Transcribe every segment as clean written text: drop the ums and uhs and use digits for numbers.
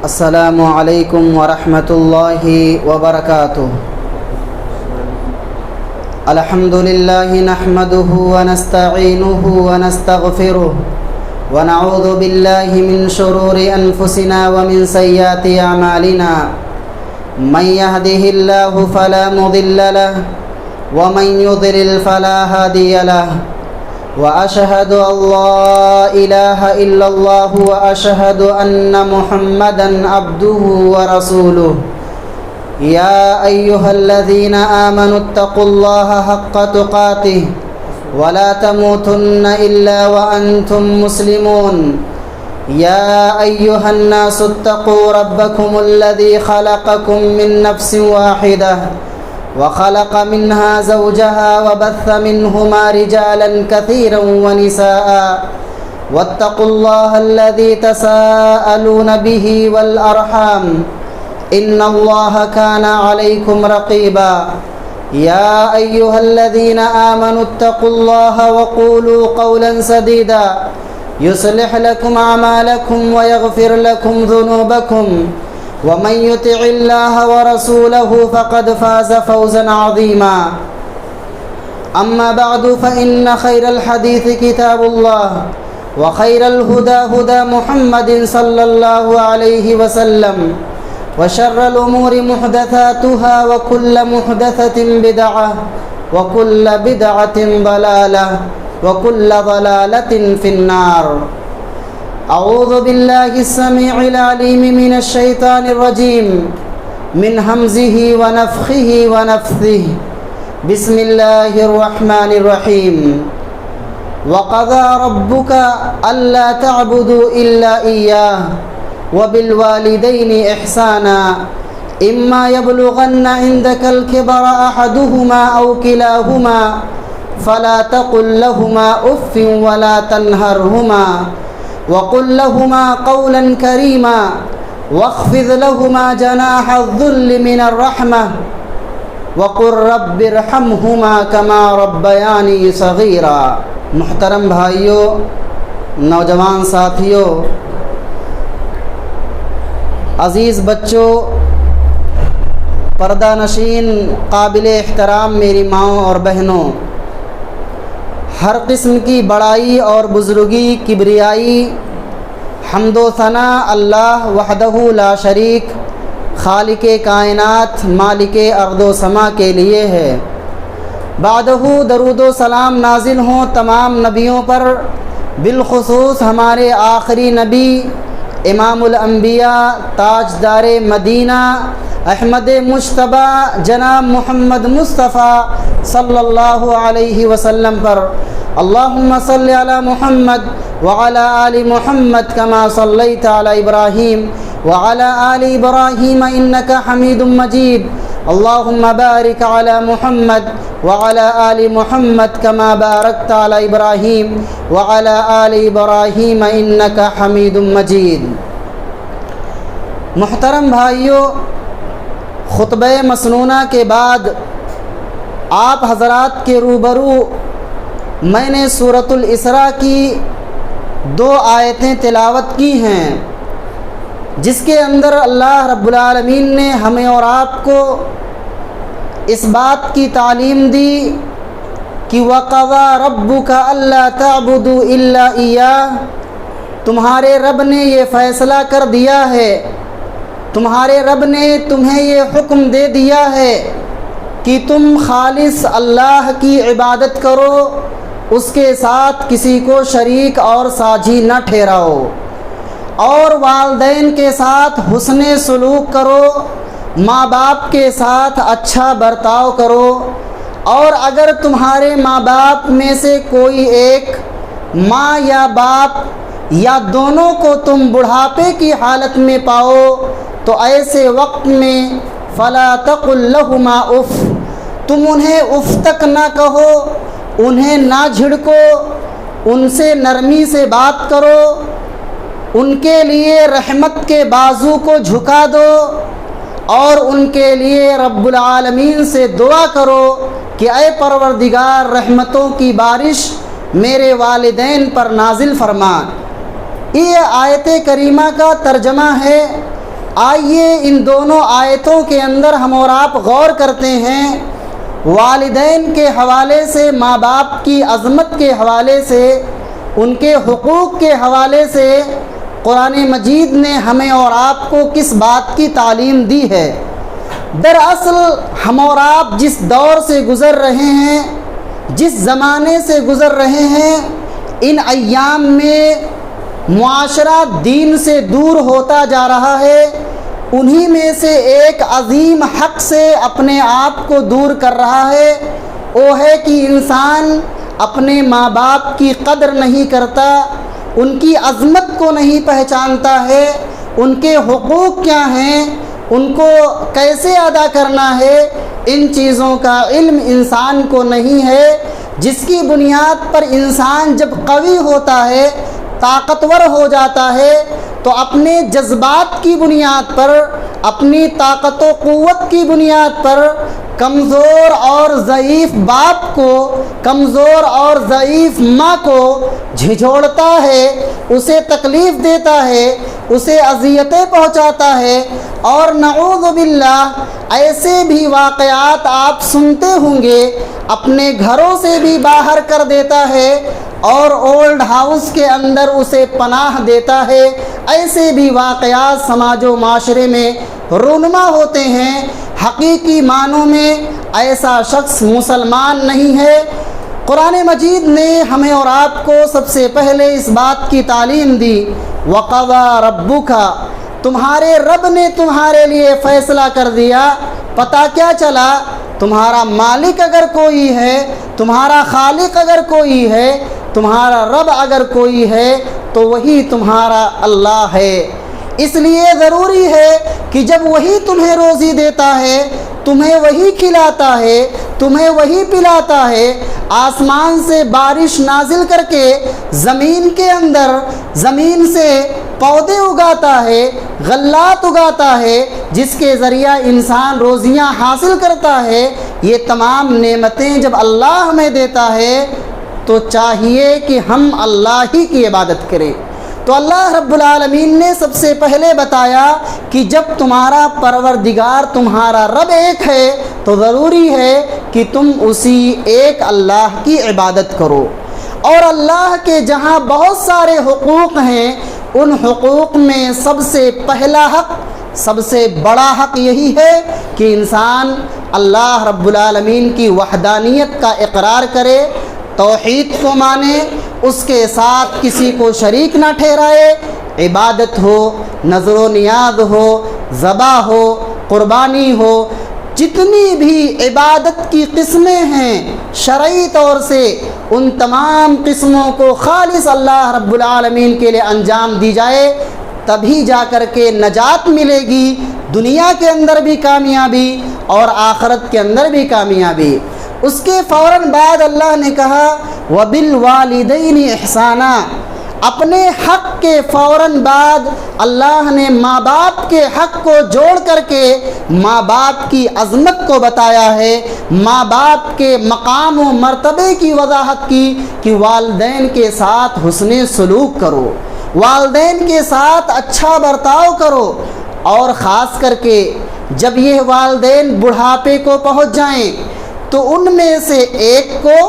السلام علیکم ورحمۃ اللہ وبرکاتہ۔ الحمد للہ نحمده ونستعینه ونستغفره ونعوذ باللہ من شرور انفسنا ومن سیئات اعمالنا، من يهده اللہ فلا مضل له ومن يضلل فلا هادی له، وأشهد أن لا إله إلا الله وأشهد أن محمدا عبده ورسوله۔ يا أيها الذين آمنوا اتقوا الله حق تقاته ولا تموتن إلا وأنتم مسلمون۔ يا أيها الناس اتقوا ربكم الذي خلقكم من نفس واحدة وخلق منها زوجها وبث منهما رجالا كثيرا ونساء، واتقوا الله الذي تساءلون به والأرحام إن الله كان عليكم رقيبا۔ يا أيها الذين آمنوا اتقوا الله وقولوا قولا سديدا يصلح لكم أعمالكم ويغفر لكم ذنوبكم، ومن يطع الله ورسوله فقد فاز فوزا عظيما۔ أما بعد فإن خير الحديث كتاب الله، وخير الهدى هدى محمد صلى الله عليه وسلم، وشر الأمور محدثاتها وكل محدثة بدعة وكل بدعة ضلالة وكل ضلالة في النار۔ اعوذ باللہ السمیع العلیم من الشیطان الرجیم من ہمزہ ونفخہ ونفثہ، بسم اللہ الرحمن الرحیم۔ وقضى ربك ألا تعبدوا إلا إياه وبالوالدين إحسانا إما يبلغن عندك الكبر أحدهما أو كلاهما فلا تقل لهما أف ولا تنهرهما وقل لهما قولا كريما واخفض لهما جناح الذل من الرحمة وقل رب ارحمهما كما ربياني صغيرا۔ محترم بھائیوں، نوجوان ساتھیوں، عزیز بچوں، پردہ نشین قابل احترام میری ماؤں اور بہنوں، ہر قسم کی بڑائی اور بزرگی، کبریائی، حمد و ثنا اللہ وحدہ لا شریک، خالق کائنات، مالک ارض و سما کے لیے ہے۔ بعدہ درود و سلام نازل ہوں تمام نبیوں پر، بالخصوص ہمارے آخری نبی امام الانبیاء، تاجدار مدینہ، احمد مجتبی جناب محمد مصطفیٰ صلی اللہ علیہ وسلم پر۔ اللہم صلی علی محمد وعلی آل محمد کما صلیت علی ابراہیم وعلی آل ابراہیم انک حمید مجید۔ اللہم بارک علی محمد وعلی آل محمد کما بارکت علی ابراہیم وعلی آل ابراہیم انک حمید مجید۔ محترم بھائیوں، خطبہ مسنونہ کے بعد آپ حضرات کے روبرو میں نے سورۃ الاسراء کی 2 آیتیں تلاوت کی ہیں، جس کے اندر اللہ رب العالمین نے ہمیں اور آپ کو اس بات کی تعلیم دی کہ وَقَضَى رَبُّكَ أَلَّا تَعْبُدُوا إِلَّا إِيَّاهُ، تمہارے رب نے یہ فیصلہ کر دیا ہے، تمہارے رب نے تمہیں یہ حکم دے دیا ہے کہ تم خالص اللہ کی عبادت کرو، اس کے ساتھ کسی کو شریک اور ساجھی نہ ٹھہراؤ، اور والدین کے ساتھ حسن سلوک کرو، ماں باپ کے ساتھ اچھا برتاؤ کرو، اور اگر تمہارے ماں باپ میں سے کوئی ایک، ماں یا باپ یا دونوں کو تم بڑھاپے کی حالت میں پاؤ تو ایسے وقت میں فلا تقل لهما اف، تم انہیں اف تک نہ کہو، انہیں نہ جھڑکو، ان سے نرمی سے بات کرو، ان کے لیے رحمت کے بازو کو جھکا دو، اور ان کے لیے رب العالمین سے دعا کرو کہ اے پروردگار رحمتوں کی بارش میرے والدین پر نازل فرما۔ یہ آیت کریمہ کا ترجمہ ہے آئیے ان دونوں آیتوں کے اندر ہم اور آپ غور کرتے ہیں۔ والدین کے حوالے سے، ماں باپ کی عظمت کے حوالے سے، ان کے حقوق کے حوالے سے قرآن مجید نے ہمیں اور آپ کو کس بات کی تعلیم دی ہے۔ دراصل ہم اور آپ جس دور سے گزر رہے ہیں، جس زمانے سے گزر رہے ہیں، ان ایام میں معاشرہ دین سے دور ہوتا جا رہا ہے۔ انہی میں سے ایک عظیم حق سے اپنے آپ کو دور کر رہا ہے، وہ ہے کہ انسان اپنے ماں باپ کی قدر نہیں کرتا، ان کی عظمت کو نہیں پہچانتا ہے، ان کے حقوق کیا ہیں، ان کو کیسے ادا کرنا ہے، ان چیزوں کا علم انسان کو نہیں ہے، جس کی بنیاد پر انسان جب قوی ہوتا ہے، طاقتور ہو جاتا ہے، تو اپنے جذبات کی بنیاد پر، اپنی طاقت و قوت کی بنیاد پر کمزور اور ضعیف باپ کو، کمزور اور ضعیف ماں کو جھنجھوڑتا ہے، اسے تکلیف دیتا ہے، اسے اذیتیں پہنچاتا ہے، اور نعوذ باللہ ایسے بھی واقعات آپ سنتے ہوں گے، اپنے گھروں سے بھی باہر کر دیتا ہے اور اولڈ ہاؤس کے اندر اسے پناہ دیتا ہے۔ ایسے بھی واقعات سماج و معاشرے میں رونما ہوتے ہیں۔ حقیقی معنوں میں ایسا شخص مسلمان نہیں ہے۔ قرآن مجید نے ہمیں اور آپ کو سب سے پہلے اس بات کی تعلیم دی، وَقَضَىٰ رَبُّكَ، تمہارے رب نے تمہارے لیے فیصلہ کر دیا۔ پتہ کیا چلا؟ تمہارا مالک اگر کوئی ہے، تمہارا خالق اگر کوئی ہے، تمہارا رب اگر کوئی ہے، تو وہی تمہارا اللہ ہے۔ اس لیے ضروری ہے کہ جب وہی تمہیں روزی دیتا ہے، تمہیں وہی کھلاتا ہے، تمہیں وہی پلاتا ہے، آسمان سے بارش نازل کر کے زمین کے اندر، زمین سے پودے اگاتا ہے، غلات اگاتا ہے، جس کے ذریعہ انسان روزیاں حاصل کرتا ہے، یہ تمام نعمتیں جب اللہ ہمیں دیتا ہے تو چاہیے کہ ہم اللہ ہی کی عبادت کریں۔ تو اللہ رب العالمین نے سب سے پہلے بتایا کہ جب تمہارا پروردگار، تمہارا رب ایک ہے، تو ضروری ہے کہ تم اسی ایک اللہ کی عبادت کرو۔ اور اللہ کے جہاں بہت سارے حقوق ہیں، ان حقوق میں سب سے پہلا حق، سب سے بڑا حق یہی ہے کہ انسان اللہ رب العالمین کی وحدانیت کا اقرار کرے، توحید کو مانے، اس کے ساتھ کسی کو شریک نہ ٹھہرائے، عبادت ہو، نظر و نیاز ہو، ذبح ہو، قربانی ہو، جتنی بھی عبادت کی قسمیں ہیں شرعی طور سے، ان تمام قسموں کو خالص اللہ رب العالمین کے لیے انجام دی جائے، تبھی جا کر کے نجات ملے گی، دنیا کے اندر بھی کامیابی اور آخرت کے اندر بھی کامیابی۔ اس کے فوراً بعد اللہ نے کہا وَبِالْوَالِدَيْنِ إِحْسَانًا، اپنے حق کے فوراً بعد اللہ نے ماں باپ کے حق کو جوڑ کر کے ماں باپ کی عظمت کو بتایا ہے، ماں باپ کے مقام و مرتبے کی وضاحت کی کہ والدین کے ساتھ حسن سلوک کرو، والدین کے ساتھ اچھا برتاؤ کرو، اور خاص کر کے جب یہ والدین بڑھاپے کو پہنچ جائیں تو ان میں سے ایک کو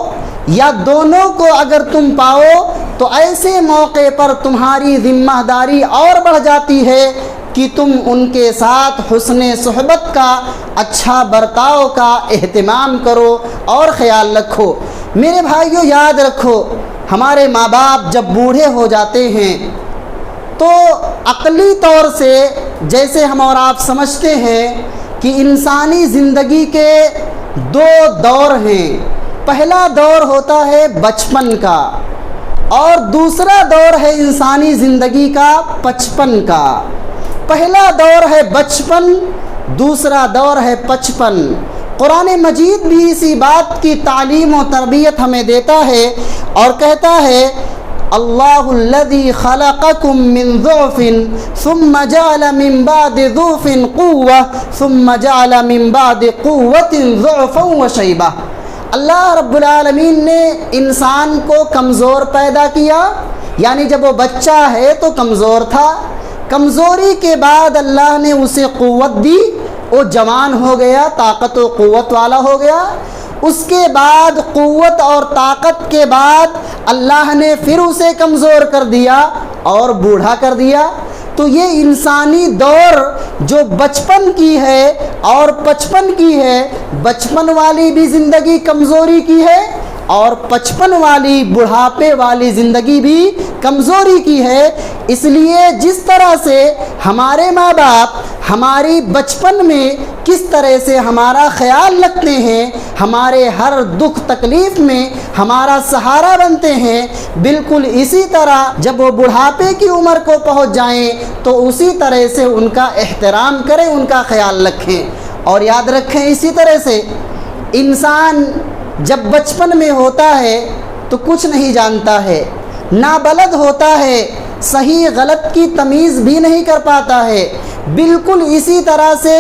یا دونوں کو اگر تم پاؤ تو ایسے موقع پر تمہاری ذمہ داری اور بڑھ جاتی ہے کہ تم ان کے ساتھ حسن صحبت کا، اچھا برتاؤ کا اہتمام کرو اور خیال رکھو۔ میرے بھائیو، یاد رکھو، ہمارے ماں باپ جب بوڑھے ہو جاتے ہیں تو عقلی طور سے جیسے ہم اور آپ سمجھتے ہیں کہ انسانی زندگی کے دو دور ہیں، پہلا دور ہوتا ہے بچپن کا اور دوسرا دور ہے انسانی زندگی کا 55 کا۔ پہلا دور ہے بچپن، دوسرا دور ہے 55۔ قرآن مجید بھی اسی بات کی تعلیم و تربیت ہمیں دیتا ہے اور کہتا ہے اللہ الذی خلقکم من ضعف ثم جعل من بعد ضعف قوة ثم جعل من بعد قوة ضعفا وشیبہ۔ اللہ رب العالمین نے انسان کو کمزور پیدا کیا، یعنی جب وہ بچہ ہے تو کمزور تھا، کمزوری کے بعد اللہ نے اسے قوت دی، وہ جوان ہو گیا، طاقت و قوت والا ہو گیا۔ اس کے بعد قوت اور طاقت کے بعد اللہ نے پھر اسے کمزور کر دیا اور بوڑھا کر دیا۔ تو یہ انسانی دور جو بچپن کی ہے اور بچپن کی ہے، بچپن والی بھی زندگی کمزوری کی ہے اور بچپن والی بڑھاپے والی زندگی بھی کمزوری کی ہے۔ اس لیے جس طرح سے ہمارے ماں باپ ہماری بچپن میں کس طرح سے ہمارا خیال رکھتے ہیں، ہمارے ہر دکھ تکلیف میں ہمارا سہارا بنتے ہیں، بالکل اسی طرح جب وہ بڑھاپے کی عمر کو پہنچ جائیں تو اسی طرح سے ان کا احترام کریں، ان کا خیال رکھیں۔ اور یاد رکھیں اسی طرح سے انسان جب بچپن میں ہوتا ہے تو کچھ نہیں جانتا ہے، نابلد ہوتا ہے، صحیح غلط کی تمیز بھی نہیں کر پاتا ہے۔ بالکل اسی طرح سے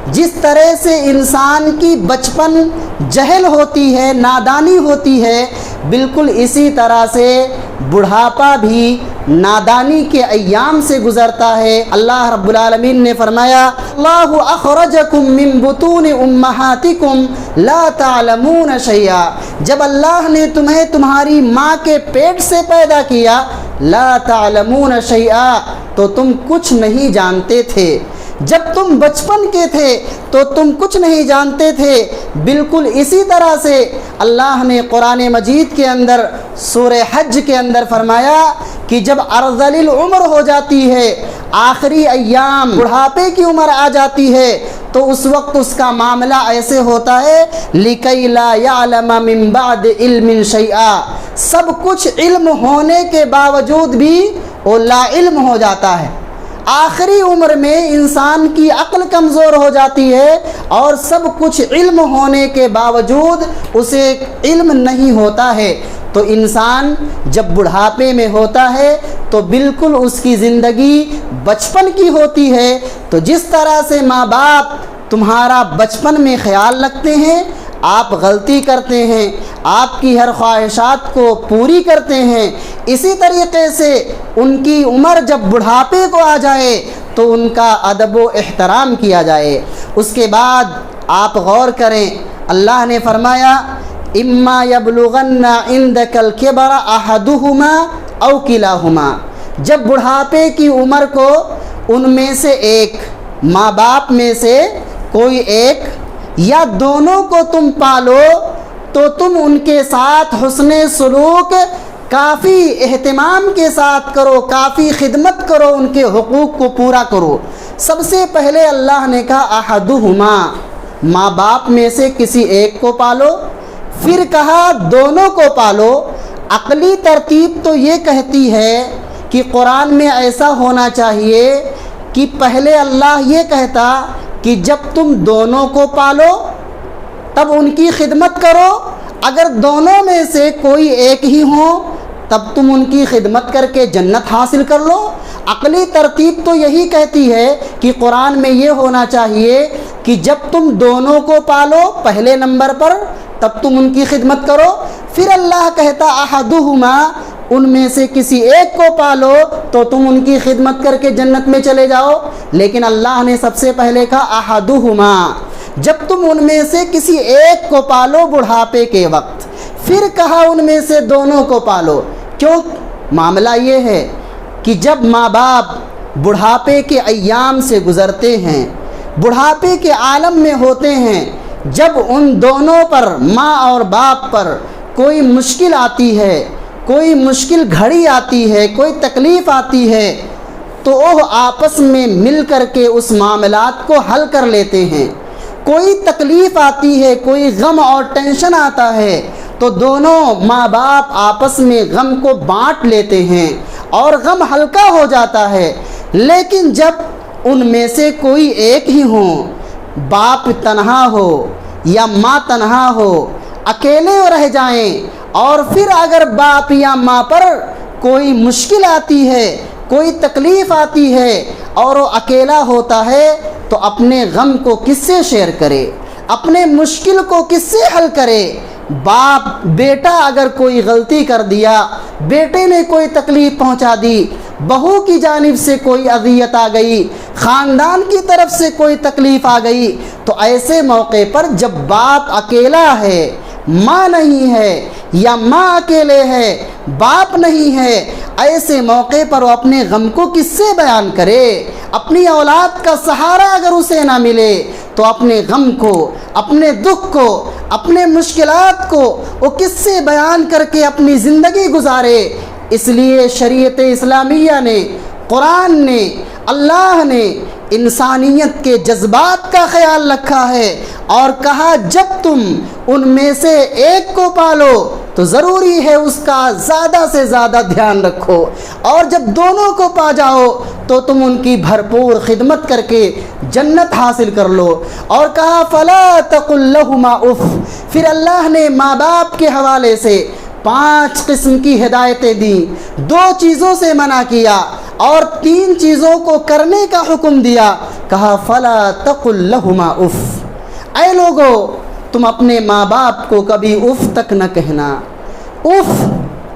جس طرح سے انسان کی بچپن جہل ہوتی ہے، نادانی ہوتی ہے، بالکل اسی طرح سے بڑھاپا بھی نادانی کے ایام سے گزرتا ہے۔ اللہ رب العالمین نے فرمایا اللہ اخرجکم من بطون امہاتکم لا تعلمون شیئا، جب اللہ نے تمہیں تمہاری ماں کے پیٹ سے پیدا کیا، لا تعلمون شیئا، تو تم کچھ نہیں جانتے تھے۔ جب تم بچپن کے تھے تو تم کچھ نہیں جانتے تھے۔ بالکل اسی طرح سے اللہ نے قرآن مجید کے اندر سورہ حج کے اندر فرمایا کہ جب ارذل العمر ہو جاتی ہے، آخری ایام بڑھاپے کی عمر آ جاتی ہے، تو اس وقت اس کا معاملہ ایسے ہوتا ہے لِكَيْ لَا يَعْلَمَ مِن بَعْدِ عِلْمٍ شَيْئًا، سب کچھ علم ہونے کے باوجود بھی وہ لا علم ہو جاتا ہے۔ آخری عمر میں انسان کی عقل کمزور ہو جاتی ہے اور سب کچھ علم ہونے کے باوجود اسے علم نہیں ہوتا ہے۔ تو انسان جب بڑھاپے میں ہوتا ہے تو بالکل اس کی زندگی بچپن کی ہوتی ہے۔ تو جس طرح سے ماں باپ تمہارا بچپن میں خیال رکھتے ہیں، آپ غلطی کرتے ہیں، آپ کی ہر خواہشات کو پوری کرتے ہیں، اسی طریقے سے ان کی عمر جب بڑھاپے کو آ جائے تو ان کا ادب و احترام کیا جائے۔ اس کے بعد آپ غور کریں، اللہ نے فرمایا اما یبلغن عندک الکبر احدہما او کلاہما، جب بڑھاپے کی عمر کو ان میں سے ایک، ماں باپ میں سے کوئی ایک یا دونوں کو تم پالو تو تم ان کے ساتھ حسن سلوک کافی اہتمام کے ساتھ کرو، کافی خدمت کرو، ان کے حقوق کو پورا کرو۔ سب سے پہلے اللہ نے کہا احدہما، ماں باپ میں سے کسی ایک کو پالو، پھر کہا دونوں کو پالو۔ عقلی ترتیب تو یہ کہتی ہے کہ قرآن میں ایسا ہونا چاہیے کہ پہلے اللہ یہ کہتا کہ جب تم دونوں کو پالو تب ان کی خدمت کرو، اگر دونوں میں سے کوئی ایک ہی ہوں تب تم ان کی خدمت کر کے جنت حاصل کر لو۔ عقلی ترتیب تو یہی کہتی ہے کہ قرآن میں یہ ہونا چاہیے کہ جب تم دونوں کو پالو پہلے نمبر پر تب تم ان کی خدمت کرو، پھر اللہ کہتا احدہما، ان میں سے کسی ایک کو پالو تو تم ان کی خدمت کر کے جنت میں چلے جاؤ۔ لیکن اللہ نے سب سے پہلے کہا احدہما، جب تم ان میں سے کسی ایک کو پالو بڑھاپے کے وقت، پھر کہا ان میں سے دونوں کو پالو۔ کیوں؟ معاملہ یہ ہے کہ جب ماں باپ بڑھاپے کے ایام سے گزرتے ہیں، بڑھاپے کے عالم میں ہوتے ہیں، جب ان دونوں پر، ماں اور باپ پر کوئی مشکل آتی ہے، کوئی مشکل گھڑی آتی ہے، کوئی تکلیف آتی ہے، تو وہ آپس میں مل کر کے اس معاملات کو حل کر لیتے ہیں۔ کوئی تکلیف آتی ہے، کوئی غم اور ٹینشن آتا ہے تو دونوں ماں باپ آپس میں غم کو بانٹ لیتے ہیں اور غم ہلکا ہو جاتا ہے۔ لیکن جب ان میں سے کوئی ایک ہی ہوں، باپ تنہا ہو یا ماں تنہا ہو، اکیلے رہ جائیں، اور پھر اگر باپ یا ماں پر کوئی مشکل آتی ہے، کوئی تکلیف آتی ہے اور وہ اکیلا ہوتا ہے تو اپنے غم کو کس سے شیئر کرے، اپنے مشکل کو کس سے حل کرے؟ بیٹا اگر کوئی غلطی کر دیا، بیٹے نے کوئی تکلیف پہنچا دی بہو کی جانب سے کوئی اذیت آ گئی، خاندان کی طرف سے کوئی تکلیف آ گئی، تو ایسے موقع پر جب باپ اکیلا ہے، ماں نہیں ہے، یا ماں اکیلے ہے، باپ نہیں ہے، ایسے موقع پر وہ اپنے غم کو کس سے بیان کرے؟ اپنی اولاد کا سہارا اگر اسے نہ ملے تو اپنے غم کو، اپنے دکھ کو، اپنے مشکلات کو وہ کس سے بیان کر کے اپنی زندگی گزارے؟ اس لیے شریعت اسلامیہ نے، قرآن نے، اللہ نے انسانیت کے جذبات کا خیال رکھا ہے اور کہا جب تم ان میں سے ایک کو پالو تو ضروری ہے اس کا زیادہ سے زیادہ دھیان رکھو، اور جب دونوں کو پا جاؤ تو تم ان کی بھرپور خدمت کر کے جنت حاصل کر لو۔ اور کہا فلا تقل لہما اف، پھر اللہ نے ماں باپ کے حوالے سے 5 قسم کی ہدایتیں دیں، 2 چیزوں سے منع کیا اور 3 چیزوں کو کرنے کا حکم دیا۔ کہا فلا تقل لہما اف، اے لوگو تم اپنے ماں باپ کو کبھی اف تک نہ کہنا۔ اف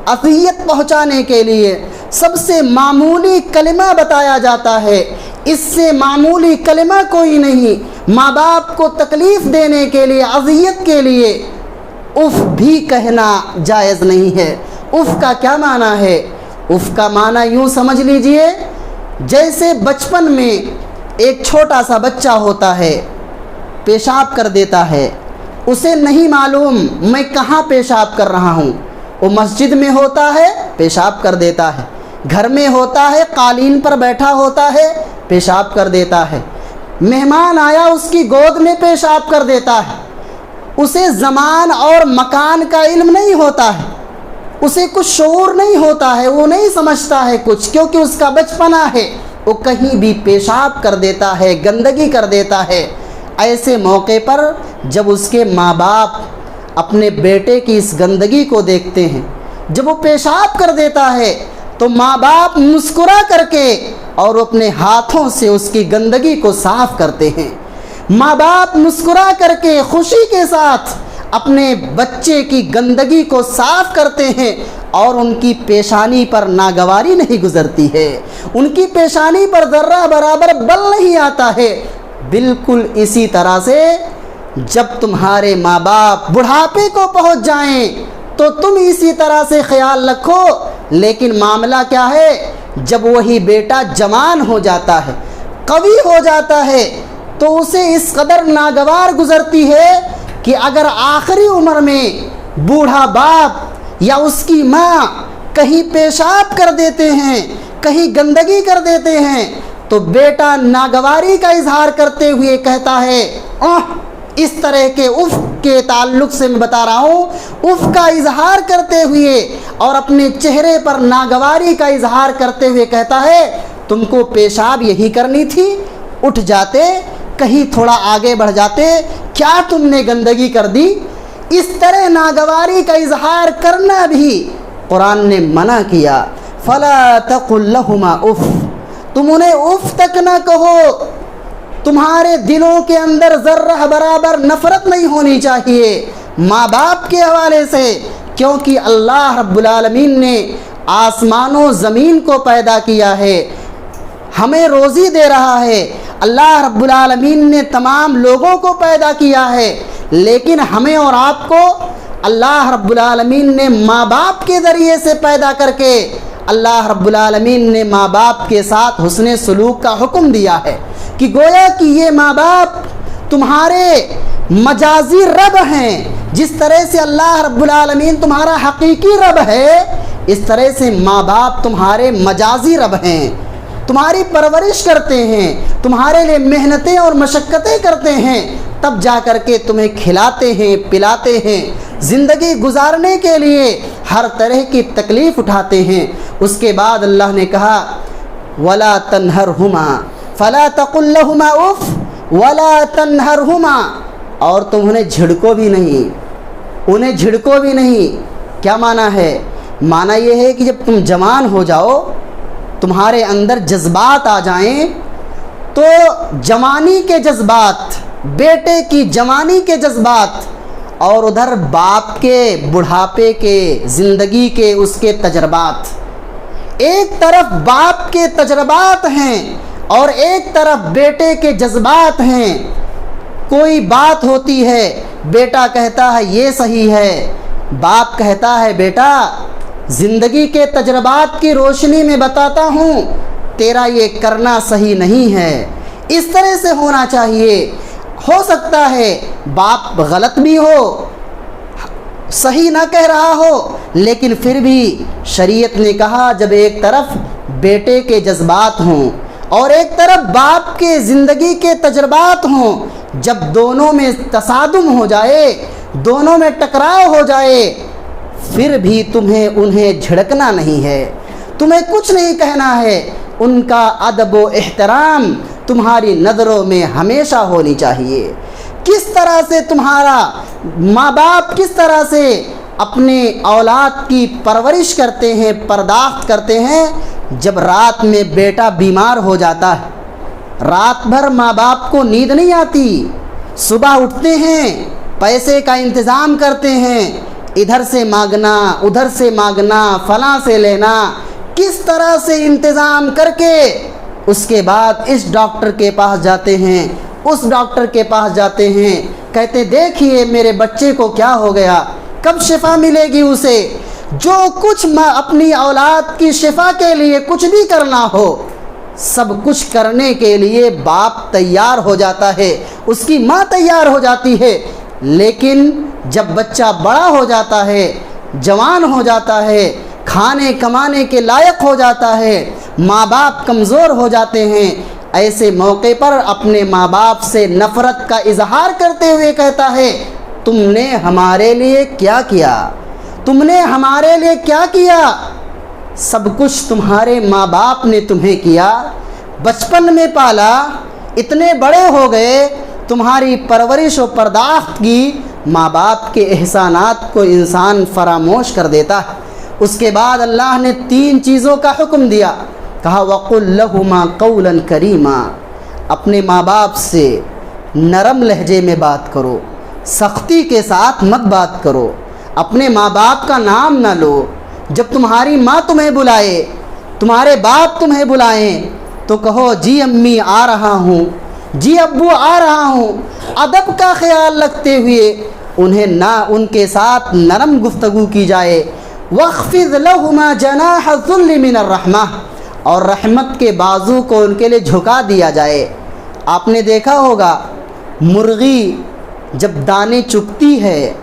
اذیت پہنچانے کے لیے سب سے معمولی کلمہ بتایا جاتا ہے، اس سے معمولی کلمہ کوئی نہیں۔ ماں باپ کو تکلیف دینے کے لیے، اذیت کے لیے اف بھی کہنا جائز نہیں ہے۔ اف کا کیا معنی ہے؟ اف کا معنی یوں سمجھ لیجئے، جیسے بچپن میں ایک چھوٹا سا بچہ ہوتا ہے، پیشاب کر دیتا ہے، اسے نہیں معلوم میں کہاں پیشاب کر رہا ہوں، وہ مسجد میں ہوتا ہے پیشاب کر دیتا ہے، گھر میں ہوتا ہے قالین پر بیٹھا ہوتا ہے پیشاب کر دیتا ہے، مہمان آیا اس کی گود میں پیشاب کر دیتا ہے۔ اسے زمان اور مکان کا علم نہیں ہوتا ہے، اسے کچھ شعور نہیں ہوتا ہے، وہ نہیں سمجھتا ہے کچھ، کیونکہ اس کا بچپنا ہے، وہ کہیں بھی پیشاب کر دیتا ہے، گندگی کر دیتا ہے۔ ایسے موقع پر جب اس کے ماں باپ اپنے بیٹے کی اس گندگی کو دیکھتے ہیں، جب وہ پیشاب کر دیتا ہے تو ماں باپ مسکرا کر کے اور اپنے ہاتھوں سے اس کی گندگی کو صاف کرتے ہیں۔ ماں باپ مسکرا کر کے خوشی کے ساتھ اپنے بچے کی گندگی کو صاف کرتے ہیں اور ان کی پیشانی پر ناگواری نہیں گزرتی ہے، ان کی پیشانی پر ذرہ برابر بل نہیں آتا ہے۔ بالکل اسی طرح سے جب تمہارے ماں باپ بڑھاپے کو پہنچ جائیں تو تم اسی طرح سے خیال رکھو، لیکن معاملہ کیا ہے؟ جب وہی بیٹا جوان ہو جاتا ہے، قوی ہو جاتا ہے، تو اسے اس قدر ناگوار گزرتی ہے کہ اگر آخری عمر میں بوڑھا باپ یا اس کی ماں کہیں پیشاب کر دیتے ہیں، کہیں گندگی کر دیتے ہیں، تو بیٹا ناگواری کا اظہار کرتے ہوئے کہتا ہے، اس طرح کے اف کے تعلق سے میں بتا رہا ہوں، اف کا اظہار کرتے ہوئے اور اپنے چہرے پر ناگواری کا اظہار کرتے ہوئے کہتا ہے تم کو پیشاب یہی کرنی تھی، اٹھ جاتے، کہیں تھوڑا آگے بڑھ جاتے، کیا تم نے گندگی کر دی؟ اس طرح ناگواری کا اظہار کرنا بھی قرآن نے منع کیا۔ فلا تقل لہما اف، تم انہیں اف تک نہ کہو، تمہارے دلوں کے اندر ذرہ برابر نفرت نہیں ہونی چاہیے ماں باپ کے حوالے سے، کیونکہ اللہ رب العالمین نے آسمان و زمین کو پیدا کیا ہے، ہمیں روزی دے رہا ہے، اللہ رب العالمین نے تمام لوگوں کو پیدا کیا ہے، لیکن ہمیں اور آپ کو اللہ رب العالمین نے ماں باپ کے ذریعے سے پیدا کر کے اللہ رب العالمین نے ماں باپ کے ساتھ حسن سلوک کا حکم دیا ہے کہ گویا کہ یہ ماں باپ تمہارے مجازی رب ہیں، جس طرح سے اللہ رب العالمین تمہارا حقیقی رب ہے، اس طرح سے ماں باپ تمہارے مجازی رب ہیں، تمہاری پرورش کرتے ہیں، تمہارے لیے محنتیں اور مشقتیں کرتے ہیں، تب جا کر کے تمہیں کھلاتے ہیں، پلاتے ہیں، زندگی گزارنے کے لیے ہر طرح کی تکلیف اٹھاتے ہیں۔ اس کے بعد اللہ نے کہا وَلَا تَنْهَرْهُمَا فَلَا تَقُلْ لَهُمَا اُفْ وَلَا تَنْهَرْهُمَا، اور تم انہیں جھڑکو بھی نہیں، انہیں جھڑکو بھی نہیں۔ کیا معنی ہے؟ معنی یہ ہے کہ جب تم جوان ہو جاؤ، تمہارے اندر جذبات آ جائیں، تو جوانی کے جذبات، بیٹے کی جوانی کے جذبات اور ادھر باپ کے بڑھاپے کے، زندگی کے اس کے تجربات ایک طرف باپ کے تجربات ہیں اور ایک طرف بیٹے کے جذبات ہیں۔ کوئی بات ہوتی ہے، بیٹا کہتا ہے یہ صحیح ہے، باپ کہتا ہے بیٹا زندگی کے تجربات کی روشنی میں بتاتا ہوں تیرا یہ کرنا صحیح نہیں ہے، اس طرح سے ہونا چاہیے۔ ہو سکتا ہے باپ غلط بھی ہو، صحیح نہ کہہ رہا ہو، لیکن پھر بھی شریعت نے کہا جب ایک طرف بیٹے کے جذبات ہوں اور ایک طرف باپ کے زندگی کے تجربات ہوں، جب دونوں میں تصادم ہو جائے، دونوں میں ٹکراؤ ہو جائے، پھر بھی تمہیں انہیں جھڑکنا نہیں ہے، تمہیں کچھ نہیں کہنا ہے، ان کا ادب و احترام تمہاری نظروں میں ہمیشہ ہونی چاہیے۔ کس طرح سے تمہارا ماں باپ کس طرح سے اپنے اولاد کی پرورش کرتے ہیں، پرداخت کرتے ہیں، جب رات میں بیٹا بیمار ہو جاتا ہے، رات بھر ماں باپ کو نیند نہیں آتی، صبح اٹھتے ہیں، پیسے کا انتظام کرتے ہیں، ادھر سے مانگنا ادھر سے مانگنا، فلاں سے لینا، کس طرح سے انتظام کر کے اس کے بعد اس ڈاکٹر کے پاس جاتے ہیں، اس ڈاکٹر کے پاس جاتے ہیں، کہتے دیکھیے میرے بچے کو کیا ہو گیا، کب شفا ملے گی اسے۔ جو کچھ اپنی اولاد کی شفا کے لیے کچھ بھی کرنا ہو، سب کچھ کرنے کے لیے باپ تیار ہو جاتا ہے، اس کی ماں تیار ہو جاتی ہے، لیکن جب بچہ بڑا ہو جاتا ہے، جوان ہو جاتا ہے، کھانے کمانے کے لائق ہو جاتا ہے، ماں باپ کمزور ہو جاتے ہیں، ایسے موقع پر اپنے ماں باپ سے نفرت کا اظہار کرتے ہوئے کہتا ہے تم نے ہمارے لیے کیا کیا، تم نے ہمارے لیے کیا کیا، سب کچھ تمہارے ماں باپ نے تمہیں کیا، بچپن میں پالا، اتنے بڑے ہو گئے، تمہاری پرورش و پرداخت کی، ماں باپ کے احسانات کو انسان فراموش کر دیتا ہے۔ اس کے بعد اللہ نے 3 چیزوں کا حکم دیا، کہا وَقُلْ لَهُمَا قَوْلًا كَرِيمًا، اپنے ماں باپ سے نرم لہجے میں بات کرو، سختی کے ساتھ مت بات کرو، اپنے ماں باپ کا نام نہ لو، جب تمہاری ماں تمہیں بلائے، تمہارے باپ تمہیں بلائیں تو کہو جی امی آ رہا ہوں، جی ابو آ رہا ہوں، ادب کا خیال رکھتے ہوئے ان کے ساتھ نرم گفتگو کی جائے۔ وَاخْفِضْ لَهُمَا جَنَاحَ الذُّلِّ مِنَ الرَّحْمَةِ، اور رحمت کے بازو کو ان کے لیے جھکا دیا جائے۔ آپ نے دیکھا ہوگا مرغی جب دانے چگتی ہے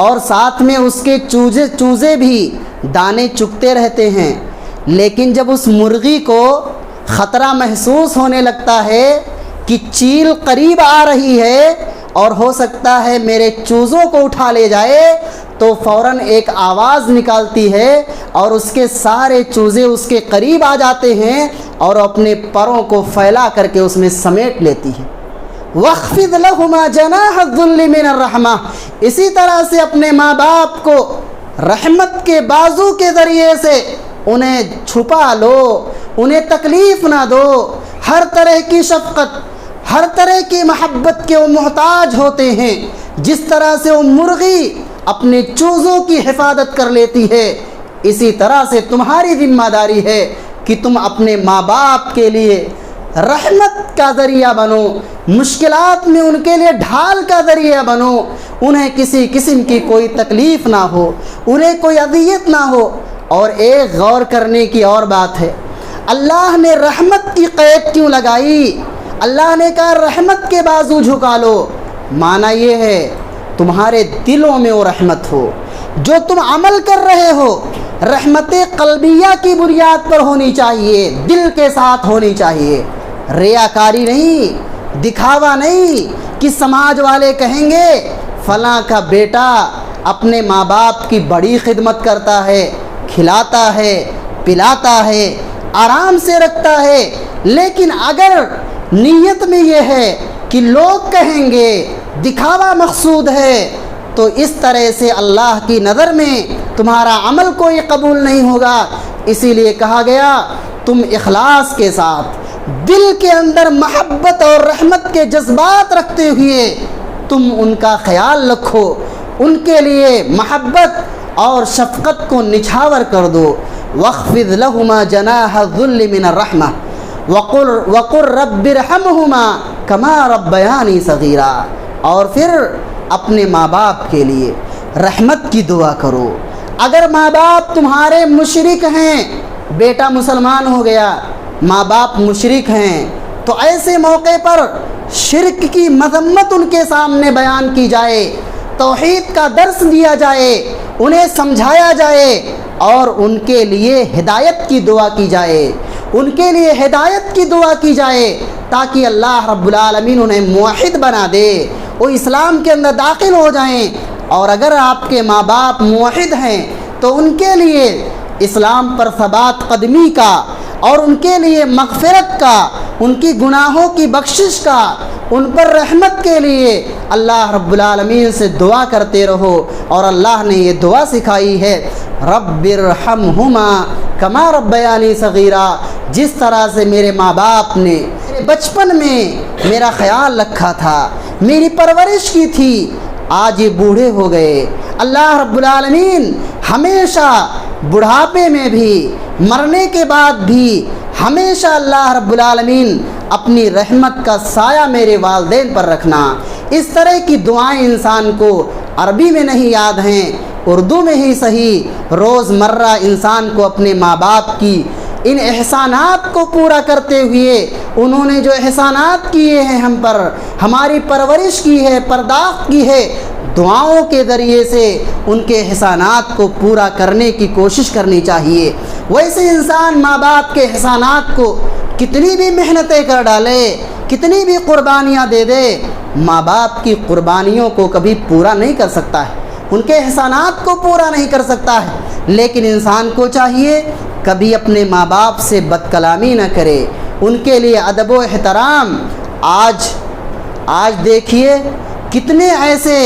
اور ساتھ میں اس کے چوزے بھی دانے چگتے رہتے ہیں، لیکن جب اس مرغی کو خطرہ محسوس ہونے لگتا ہے کہ چیل قریب آ رہی ہے اور ہو سکتا ہے میرے چوزوں کو اٹھا لے جائے، تو فوراً ایک آواز نکالتی ہے اور اس کے سارے چوزے اس کے قریب آ جاتے ہیں اور اپنے پروں کو پھیلا کر کے اس میں سمیٹ لیتی ہے۔ وَاخْفِضْ لَهُمَا جَنَاحَ الذُّلِّ مِنَ الرَّحْمَةِ، اسی طرح سے اپنے ماں باپ کو رحمت کے بازو کے ذریعے سے انہیں چھپا لو، انہیں تکلیف نہ دو، ہر طرح کی شفقت، ہر طرح کی محبت کے وہ محتاج ہوتے ہیں، جس طرح سے وہ مرغی اپنے چوزوں کی حفاظت کر لیتی ہے، اسی طرح سے تمہاری ذمہ داری ہے کہ تم اپنے ماں باپ کے لیے رحمت کا ذریعہ بنو، مشکلات میں ان کے لیے ڈھال کا ذریعہ بنو، انہیں کسی قسم کی کوئی تکلیف نہ ہو، انہیں کوئی اذیت نہ ہو۔ اور ایک غور کرنے کی اور بات ہے، اللہ نے رحمت کی قید کیوں لگائی؟ اللہ نے کہا رحمت کے بازو جھکا لو، معنی یہ ہے تمہارے دلوں میں وہ رحمت ہو، جو تم عمل کر رہے ہو رحمت قلبیہ کی بنیاد پر ہونی چاہیے، دل کے ساتھ ہونی چاہیے، ریاکاری نہیں، دکھاوا نہیں کہ سماج والے کہیں گے فلاں کا بیٹا اپنے ماں باپ کی بڑی خدمت کرتا ہے، کھلاتا ہے، پلاتا ہے، آرام سے رکھتا ہے، لیکن اگر نیت میں یہ ہے کہ لوگ کہیں گے، دکھاوا مقصود ہے، تو اس طرح سے اللہ کی نظر میں تمہارا عمل کوئی قبول نہیں ہوگا۔ اسی لیے کہا گیا تم اخلاص کے ساتھ دل کے اندر محبت اور رحمت کے جذبات رکھتے ہوئے تم ان کا خیال رکھو، ان کے لیے محبت اور شفقت کو نچھاور کر دو، واخفض لهما جناح الذل من الرحمہ وقل رب ارحمہما کما ربیانی صغیرا۔ اور پھر اپنے ماں باپ کے لیے رحمت کی دعا کرو۔ اگر ماں باپ تمہارے مشرک ہیں، بیٹا مسلمان ہو گیا، ماں باپ مشرک ہیں، تو ایسے موقع پر شرک کی مذمت ان کے سامنے بیان کی جائے، توحید کا درس دیا جائے، انہیں سمجھایا جائے اور ان کے لیے ہدایت کی دعا کی جائے، ان کے لیے ہدایت کی دعا کی جائے تاکہ اللہ رب العالمین انہیں موحد بنا دے، وہ اسلام کے اندر داخل ہو جائیں۔ اور اگر آپ کے ماں باپ موحد ہیں تو ان کے لیے اسلام پر ثبات قدمی کا اور ان کے لیے مغفرت کا، ان کی گناہوں کی بخشش کا، ان پر رحمت کے لیے اللہ رب العالمین سے دعا کرتے رہو۔ اور اللہ نے یہ دعا سکھائی ہے، رب ارحمہما کما ربیانی صغیرا، جس طرح سے میرے ماں باپ نے بچپن میں میرا خیال رکھا تھا، میری پرورش کی تھی، آج یہ بوڑھے ہو گئے، اللہ رب العالمین ہمیشہ بڑھاپے میں بھی، مرنے کے بعد بھی ہمیشہ اللہ رب العالمین اپنی رحمت کا سایہ میرے والدین پر رکھنا۔ اس طرح کی دعائیں انسان کو عربی میں نہیں یاد ہیں، اردو میں ہی صحیح روز مرہ انسان کو اپنے ماں باپ کی ان احسانات کو پورا کرتے ہوئے، انہوں نے جو احسانات کیے ہیں ہم پر، ہماری پرورش کی ہے، پرداخت کی ہے، دعاؤں کے ذریعے سے ان کے احسانات کو پورا کرنے کی کوشش کرنی چاہیے۔ ویسے انسان ماں باپ کے احسانات کو کتنی بھی محنتیں کر ڈالے، کتنی بھی قربانیاں دے دے، ماں باپ کی قربانیوں کو کبھی پورا نہیں کر سکتا ہے، ان کے احسانات کو پورا نہیں کر سکتا ہے۔ لیکن انسان کو چاہیے کبھی اپنے ماں باپ سے بد کلامی نہ کرے، ان کے لیے ادب و احترام۔ آج دیکھیے کتنے ایسے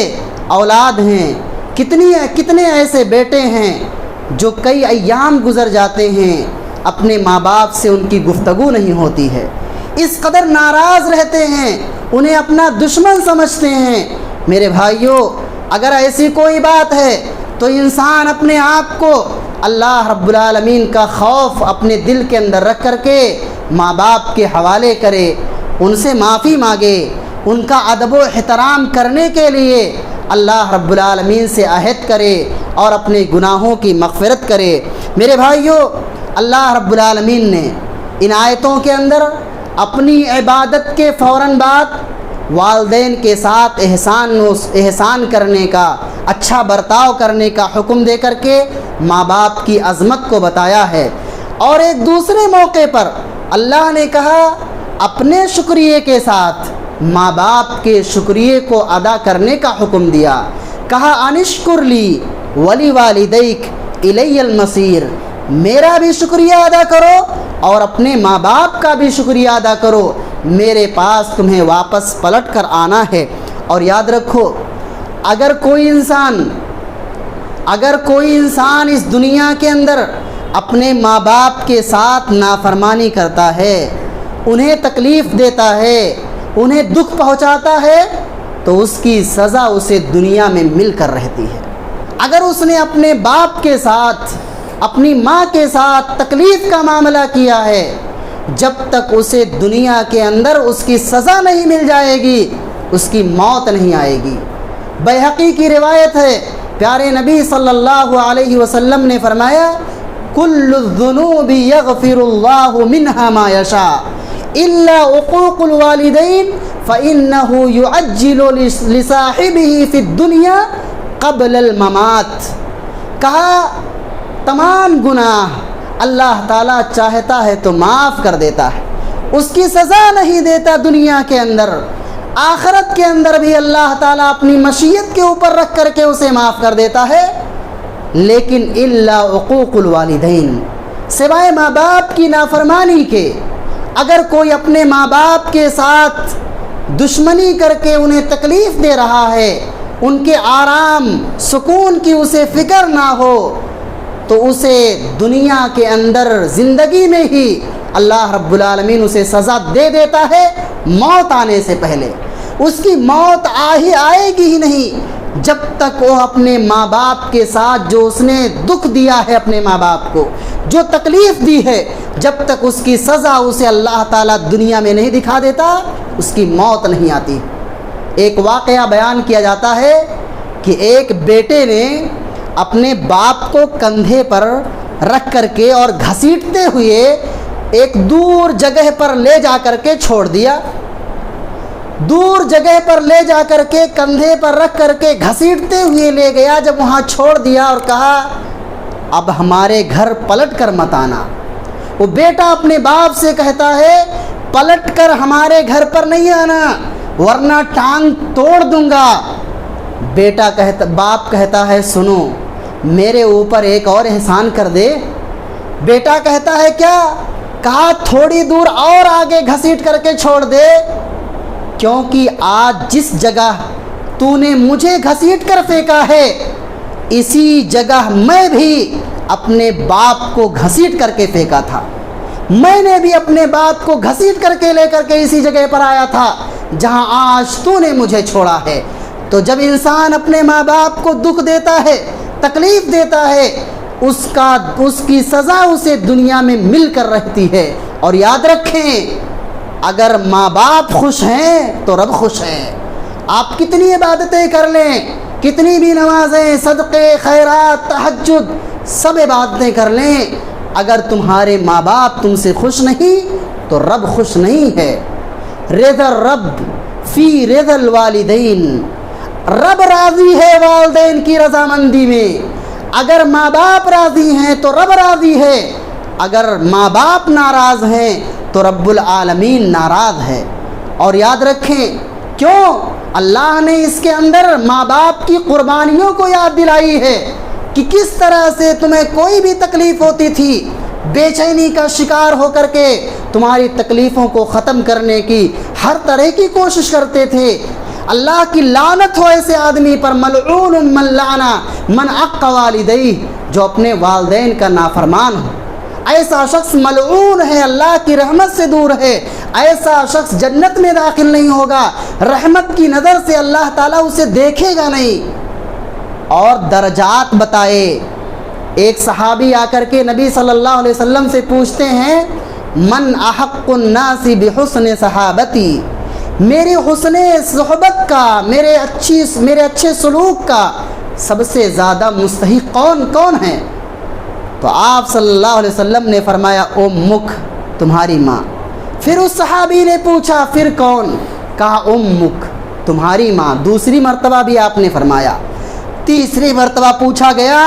اولاد ہیں، کتنے ایسے بیٹے ہیں جو کئی ایام گزر جاتے ہیں اپنے ماں باپ سے ان کی گفتگو نہیں ہوتی ہے، اس قدر ناراض رہتے ہیں، انہیں اپنا دشمن سمجھتے ہیں۔ میرے بھائیوں، اگر ایسی کوئی بات ہے تو انسان اپنے آپ کو اللہ رب العالمین کا خوف اپنے دل کے اندر رکھ کر کے ماں باپ کے حوالے کرے، ان سے معافی مانگے، ان کا ادب و احترام کرنے کے لیے اللہ رب العالمین سے عہد کرے اور اپنے گناہوں کی مغفرت کرے۔ میرے بھائیوں، اللہ رب العالمین نے ان آیتوں کے اندر اپنی عبادت کے فوراً بعد والدین کے ساتھ احسان کرنے کا، اچھا برتاؤ کرنے کا حکم دے کر کے ماں باپ کی عظمت کو بتایا ہے۔ اور ایک دوسرے موقع پر اللہ نے کہا اپنے شکریہ کے ساتھ ماں باپ کے شکریہ کو ادا کرنے کا حکم دیا، کہا انشکر لی ولی والدیک الی المصیر، میرا بھی شکریہ ادا کرو اور اپنے ماں باپ کا بھی شکریہ ادا کرو، میرے پاس تمہیں واپس پلٹ کر آنا ہے۔ اور یاد رکھو، اگر کوئی انسان اس دنیا کے اندر اپنے ماں باپ کے ساتھ نافرمانی کرتا ہے، انہیں تکلیف دیتا ہے، انہیں دکھ پہنچاتا ہے، تو اس کی سزا اسے دنیا میں مل کر رہتی ہے۔ اگر اس نے اپنے باپ کے ساتھ، اپنی ماں کے ساتھ تکلیف کا معاملہ کیا ہے، جب تک اسے دنیا کے اندر اس کی سزا نہیں مل جائے گی، اس کی موت نہیں آئے گی۔ بیہقی کی روایت ہے، پیارے نبی صلی اللہ علیہ وسلم نے فرمایا کل الذنوب یغفر اللہ منها ما یشاء الا عقوق الوالدین فإنه يعجل لصاحبه في الدنيا قبل الممات۔ کہا تمام گناہ اللہ تعالیٰ چاہتا ہے تو معاف کر دیتا ہے، اس کی سزا نہیں دیتا دنیا کے اندر، آخرت کے اندر بھی اللہ تعالیٰ اپنی مشیت کے اوپر رکھ کر کے اسے معاف کر دیتا ہے۔ لیکن الا عقوق الوالدین، سوائے ماں باپ کی نافرمانی کے، اگر کوئی اپنے ماں باپ کے ساتھ دشمنی کر کے انہیں تکلیف دے رہا ہے، ان کے آرام سکون کی اسے فکر نہ ہو، تو اسے دنیا کے اندر زندگی میں ہی اللہ رب العالمین اسے سزا دے دیتا ہے، موت آنے سے پہلے۔ اس کی موت آئے گی ہی نہیں، جب تک وہ اپنے ماں باپ کے ساتھ جو اس نے دکھ دیا ہے اپنے ماں باپ کو، جو تکلیف دی ہے، جب تک اس کی سزا اسے اللہ تعالیٰ دنیا میں نہیں دکھا دیتا، اس کی موت نہیں آتی۔ ایک واقعہ بیان کیا جاتا ہے کہ ایک بیٹے نے اپنے باپ کو کندھے پر رکھ کر کے اور گھسیٹتے ہوئے ایک دور جگہ پر لے جا کر کے چھوڑ دیا، دور جگہ پر لے جا کر کے کندھے پر رکھ کر کے گھسیٹتے ہوئے لے گیا۔ جب وہاں چھوڑ دیا اور کہا اب ہمارے گھر پلٹ کر مت آنا، وہ بیٹا اپنے باپ سے کہتا ہے پلٹ کر ہمارے گھر پر نہیں آنا ورنہ ٹانگ توڑ دوں گا۔ باپ کہتا ہے سنو میرے اوپر ایک اور احسان کر دے۔ بیٹا کہتا ہے کیا؟ کہا تھوڑی دور اور آگے گھسیٹ کر کے چھوڑ دے، کیونکہ آج جس جگہ تو نے مجھے گھسیٹ کر پھینکا ہے اسی جگہ میں بھی اپنے باپ کو گھسیٹ کر کے پھینکا تھا، میں نے بھی اپنے باپ کو گھسیٹ کر کے لے کر کے اسی جگہ پر آیا تھا جہاں آج تو نے مجھے چھوڑا ہے۔ تو جب انسان اپنے ماں باپ کو دکھ دیتا ہے، تکلیف دیتا ہے، اس کی سزا اسے دنیا میں مل کر رہتی ہے۔ اور یاد رکھیں اگر ماں باپ خوش ہیں تو رب خوش ہے۔ آپ کتنی عبادتیں کر لیں، کتنی بھی نمازیں، صدقے، خیرات، تہجد، سب عبادتیں کر لیں، اگر تمہارے ماں باپ تم سے خوش نہیں تو رب خوش نہیں ہے۔ رضا الرب فی رضا الوالدین، رب راضی ہے والدین کی رضامندی میں۔ اگر ماں باپ راضی ہیں تو رب راضی ہے، اگر ماں باپ ناراض ہیں تو رب العالمین ناراض ہے۔ اور یاد رکھیں کیوں اللہ نے اس کے اندر ماں باپ کی قربانیوں کو یاد دلائی ہے کہ کس طرح سے تمہیں کوئی بھی تکلیف ہوتی تھی، بے چینی کا شکار ہو کر کے تمہاری تکلیفوں کو ختم کرنے کی ہر طرح کی کوشش کرتے تھے۔ اللہ کی لعنت ہو ایسے آدمی پر، ملعون من لعن من عق والدیہ، جو اپنے والدین کا نافرمان ہو۔ ایسا شخص ملعون ہے، اللہ کی رحمت سے دور ہے، ایسا شخص جنت میں داخل نہیں ہوگا، رحمت کی نظر سے اللہ تعالیٰ اسے دیکھے گا نہیں۔ اور درجات بتائے، ایک صحابی آ کر کے نبی صلی اللہ علیہ وسلم سے پوچھتے ہیں من احق الناس بحسن صحابتی، میرے حسن صحبت کا، میرے اچھے سلوک کا سب سے زیادہ مستحق کون ہے؟ تو آپ صلی اللہ علیہ وسلم نے فرمایا امک، تمہاری ماں۔ پھر اس صحابی نے پوچھا پھر کون؟ کہا امک، تمہاری ماں۔ دوسری مرتبہ بھی آپ نے فرمایا، تیسری مرتبہ پوچھا گیا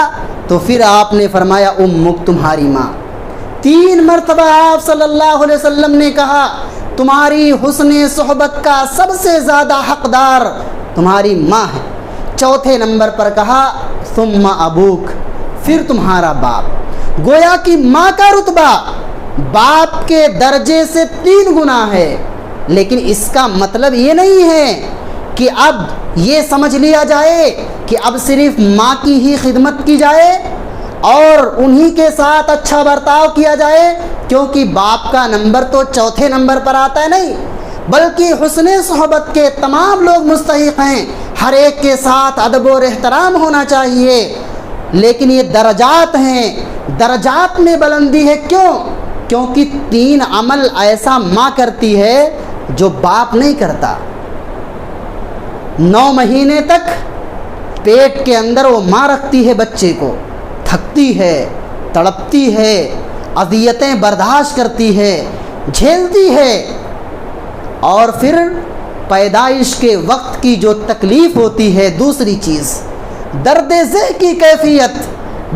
تو پھر آپ نے فرمایا امک، تمہاری ماں۔ 3 مرتبہ آپ صلی اللہ علیہ وسلم نے کہا تمہاری حسن صحبت کا سب سے زیادہ حقدار تمہاری ماں ہے۔ چوتھے نمبر پر کہا ثم ابوک، پھر تمہارا باپ۔ گویا کہ ماں کا رتبہ باپ کے درجے سے 3 گنا ہے، لیکن اس کا مطلب یہ نہیں ہے کہ اب یہ سمجھ لیا جائے کہ اب صرف ماں کی ہی خدمت کی جائے اور انہی کے ساتھ اچھا برتاؤ کیا جائے کیونکہ باپ کا نمبر تو چوتھے نمبر پر آتا ہے، نہیں، بلکہ حسن صحبت کے تمام لوگ مستحق ہیں، ہر ایک کے ساتھ ادب اور احترام ہونا چاہیے۔ لیکن یہ درجات ہیں، درجات میں بلندی ہے، کیونکہ 3 عمل ایسا ماں کرتی ہے جو باپ نہیں کرتا۔ 9 مہینے تک پیٹ کے اندر وہ ماں رکھتی ہے بچے کو، تھکتی ہے، تڑپتی ہے، اذیتیں برداشت کرتی ہے، جھیلتی ہے، اور پھر پیدائش کے وقت کی جو تکلیف ہوتی ہے، دوسری چیز درد ذہ کی کیفیت،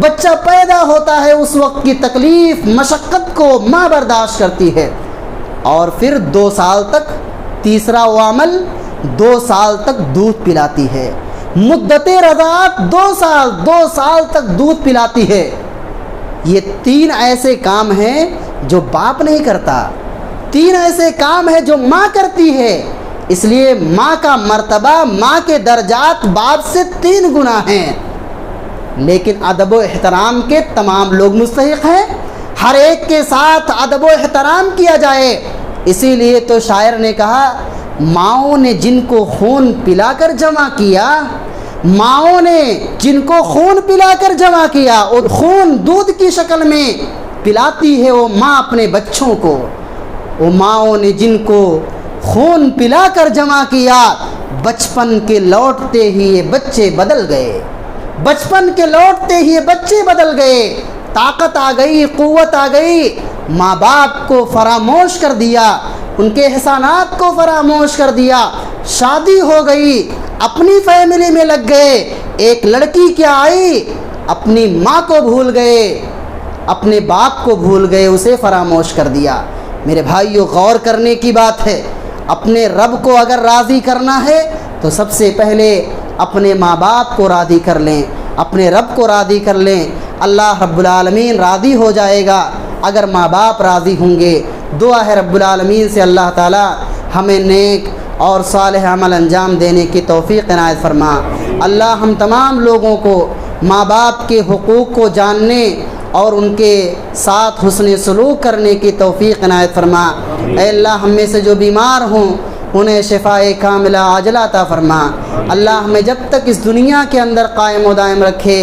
بچہ پیدا ہوتا ہے اس وقت کی تکلیف، مشقت کو ماں برداشت کرتی ہے، اور پھر 2 سال تک، تیسرا وہ عمل 2 سال تک دودھ پلاتی ہے، مدت رضاعت 2 سال تک دودھ پلاتی ہے۔ یہ 3 ایسے کام ہیں جو باپ نہیں کرتا، 3 ایسے کام ہیں جو ماں کرتی ہے، اس لیے ماں کا مرتبہ، ماں کے درجات باپ سے 3 گنا ہیں۔ لیکن ادب و احترام کے تمام لوگ مستحق ہیں، ہر ایک کے ساتھ ادب و احترام کیا جائے۔ اسی لیے تو شاعر نے کہا ماؤں نے جن کو خون پلا کر جمع کیا، ماؤں نے جن کو خون پلا کر جمع کیا، اور خون دودھ کی شکل میں پلاتی ہے وہ ماں اپنے بچوں کو، وہ ماؤں نے جن کو خون پلا کر جمع کیا، بچپن کے لوٹتے ہی یہ بچے بدل گئے، بچپن کے لوٹتے ہی یہ بچے بدل گئے، طاقت آ گئی، قوت آ گئی، ماں باپ کو فراموش کر دیا، ان کے احسانات کو فراموش کر دیا، شادی ہو گئی، اپنی فیملی میں لگ گئے، ایک لڑکی کیا آئی، اپنی ماں کو بھول گئے، اپنے باپ کو بھول گئے، اسے فراموش کر دیا۔ میرے بھائیو، غور کرنے کی بات ہے، اپنے رب کو اگر راضی کرنا ہے تو سب سے پہلے اپنے ماں باپ کو راضی کر لیں، اپنے رب کو راضی کر لیں، اللہ رب العالمین راضی ہو جائے گا اگر ماں باپ راضی ہوں گے۔ دعا ہے رب العالمین سے اللہ تعالی ہمیں نیک اور صالح عمل انجام دینے کی توفیق عنایت فرما۔ اللہ ہم تمام لوگوں کو ماں باپ کے حقوق کو جاننے اور ان کے ساتھ حسن سلوک کرنے کی توفیق عنایت فرما۔ اے اللہ، ہم میں سے جو بیمار ہوں انہیں شفائے کاملہ عاجلہ عطا فرما۔ اللہ ہمیں جب تک اس دنیا کے اندر قائم و دائم رکھے،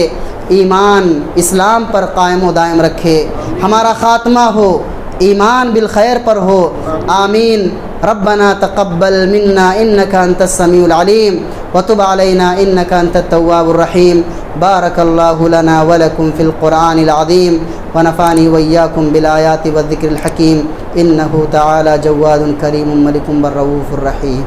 ایمان اسلام پر قائم و دائم رکھے، ہمارا خاتمہ ہو ایمان بالخیر پر ہو، آمین۔ ربنا تقبل منا انك انت السميع العليم وتب علينا انك انت التواب الرحيم۔ بارك الله لنا ولكم في القرآن العظيم ونفعني وإياكم بالآيات والذكر الحكيم، إنه تعالى جواد كريم ملك بالرؤوف الرحيم۔